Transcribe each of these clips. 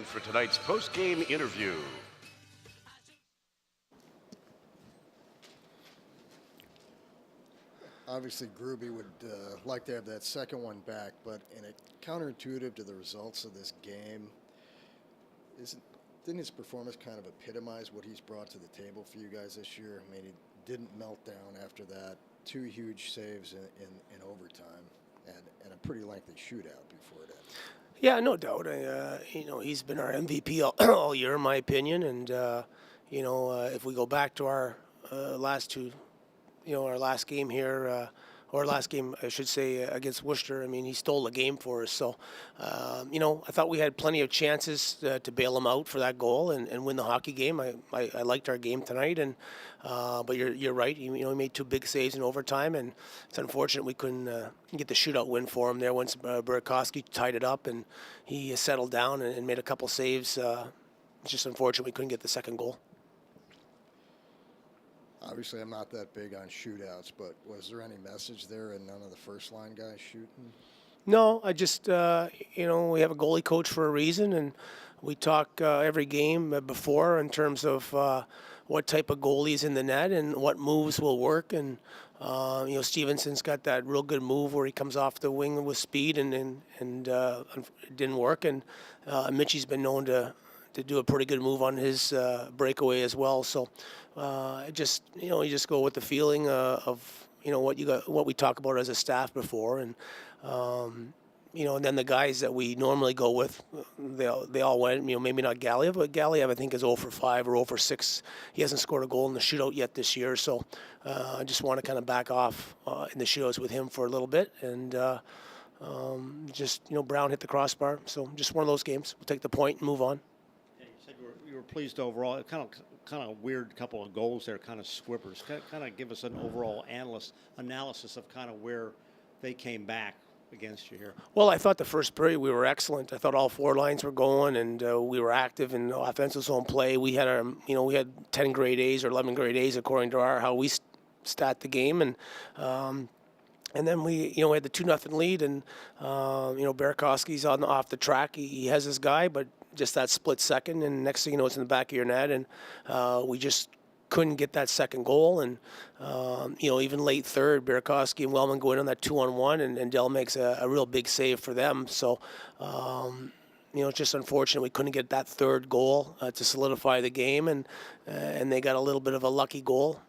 for tonight's post-game interview. Obviously, Gruby would like to have that second one back, but in a counterintuitive to the results of this game, didn't his performance kind of epitomize what he's brought to the table for you guys this year? I mean, he didn't melt down after that. 2 huge saves in overtime, and a pretty lengthy shootout before that. Yeah, no doubt. He's been our MVP all year, in my opinion. And if we go back to our last two, our last game here, or last game, I should say, against Worcester. I mean, he stole the game for us. So, I thought we had plenty of chances to bail him out for that goal and win the hockey game. I liked our game tonight, but you're right. He made 2 big saves in overtime, and it's unfortunate we couldn't get the shootout win for him there once Burakovsky tied it up and he settled down and made a couple saves. It's just unfortunate we couldn't get the second goal. Obviously, I'm not that big on shootouts, but was there any message there and none of the first-line guys shooting? No, I just, we have a goalie coach for a reason, and we talk every game before in terms of what type of goalie's in the net and what moves will work. And, Stevenson's got that real good move where he comes off the wing with speed, and it didn't work. And Mitchie's been known to do a pretty good move on his breakaway as well. So you just go with the feeling of what we talk about as a staff before, and and then the guys that we normally go with, they all went. Maybe not Galiev, but Galiev I think is 0 for 5 or 0 for 6. He hasn't scored a goal in the shootout yet this year, so I just want to kind of back off in the shootouts with him for a little bit, and Brown hit the crossbar, so just one of those games. We'll take the point and move on. Yeah, you said you were pleased overall. Kind of weird couple of goals there, kind of squippers. Kind of give us an overall analysis of kind of where they came back against you here. Well, I thought the first period we were excellent. I thought all 4 lines were going, and we were active in offensive zone play. We had we had 10 grade A's or 11 grade A's according to how we stat the game, and then we had the 2-0 lead, and Burakovsky's off the track. He has his guy, but just that split second, and next thing you know, it's in the back of your net, and we just couldn't get that second goal. And even late third, Burakovsky and Wellman go in on that 2-on-1, and Dell makes a real big save for them. So it's just unfortunate we couldn't get that third goal to solidify the game, and they got a little bit of a lucky goal.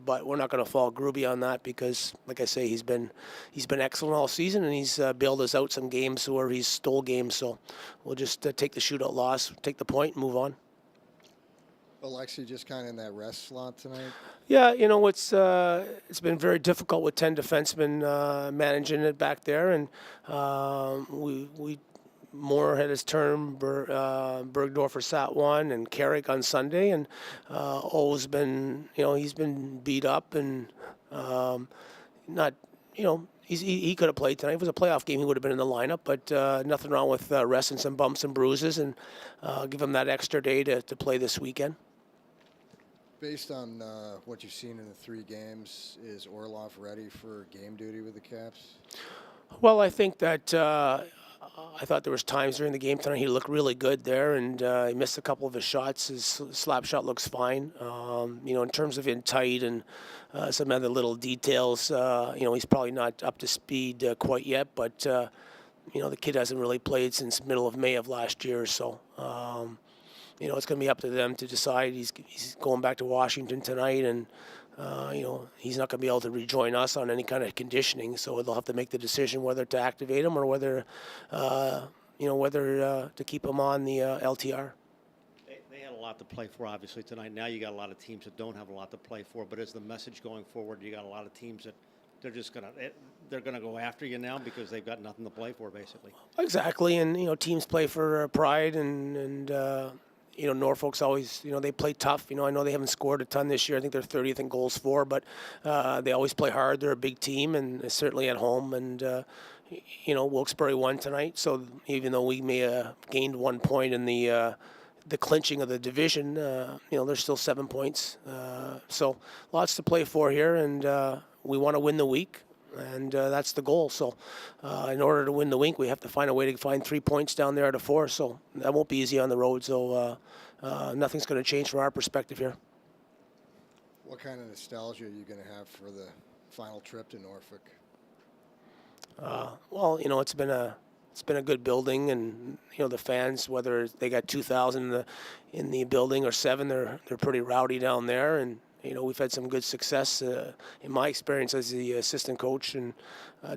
But we're not going to fall Gruby on that because, like I say, he's been excellent all season, and he's bailed us out some games where he's stole games. So we'll just take the shootout loss, take the point, and move on. Alexi just kind of in that rest slot tonight? Yeah, it's been very difficult with 10 defensemen managing it back there, and we Moore had his turn, Bergdorfer sat one, and Carrick on Sunday, and O's been, he's been beat up and not, he could have played tonight. If it was a playoff game, he would have been in the lineup, but nothing wrong with resting some bumps and bruises and give him that extra day to play this weekend. Based on what you've seen in the 3 games, is Orlov ready for game duty with the Caps? Well, I think that I thought there was times during the game tonight he looked really good there, and he missed a couple of his shots. His slap shot looks fine. In terms of in tight and some other little details, he's probably not up to speed quite yet, but the kid hasn't really played since middle of May of last year, so it's going to be up to them to decide. He's going back to Washington tonight, and he's not going to be able to rejoin us on any kind of conditioning, so they'll have to make the decision whether to activate him or whether to keep him on the LTR. They had a lot to play for, obviously, tonight. Now you got a lot of teams that don't have a lot to play for, but as the message going forward, you got a lot of teams that they're gonna go after you now because they've got nothing to play for, basically. Exactly, and teams play for pride, and Norfolk's always, they play tough. I know they haven't scored a ton this year. I think they're 30th in goals for, but they always play hard. They're a big team, and certainly at home. And, Wilkes-Barre won tonight, so even though we may have gained 1 point in the clinching of the division, there's still 7 points. So lots to play for here, and we want to win the week. and that's the goal. So in order to win the Wink, we have to find a way to find 3 points down there out of 4. So that won't be easy on the road. So nothing's going to change from our perspective here. What kind of nostalgia are you going to have for the final trip to Norfolk? Well, it's been a good building, and the fans, whether they got 2,000 in the building or 7, they're pretty rowdy down there, and we've had some good success in my experience as the assistant coach and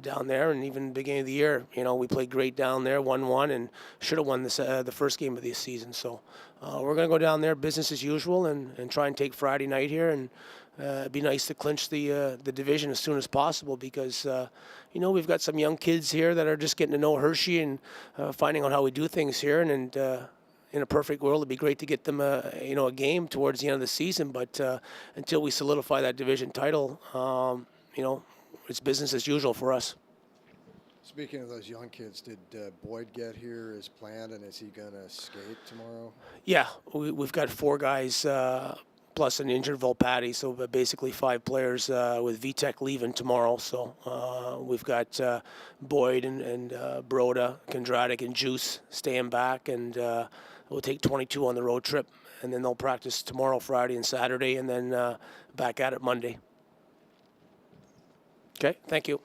down there, and even beginning of the year, we played great down there, 1-1, and should have won the first game of the season. So we're going to go down there, business as usual, and try and take Friday night here, and it'd be nice to clinch the division as soon as possible because we've got some young kids here that are just getting to know Hershey and finding out how we do things here, and in a perfect world, it'd be great to get them a game towards the end of the season. But until we solidify that division title, it's business as usual for us. Speaking of those young kids, did Boyd get here as planned, and is he going to skate tomorrow? Yeah, we've got 4 guys plus an injured Volpatti, so basically 5 players with VTech leaving tomorrow. So we've got Boyd and Broda, Kondratic, and Juice staying back, and we'll take 22 on the road trip, and then they'll practice tomorrow, Friday, and Saturday, and then back at it Monday. Okay, thank you.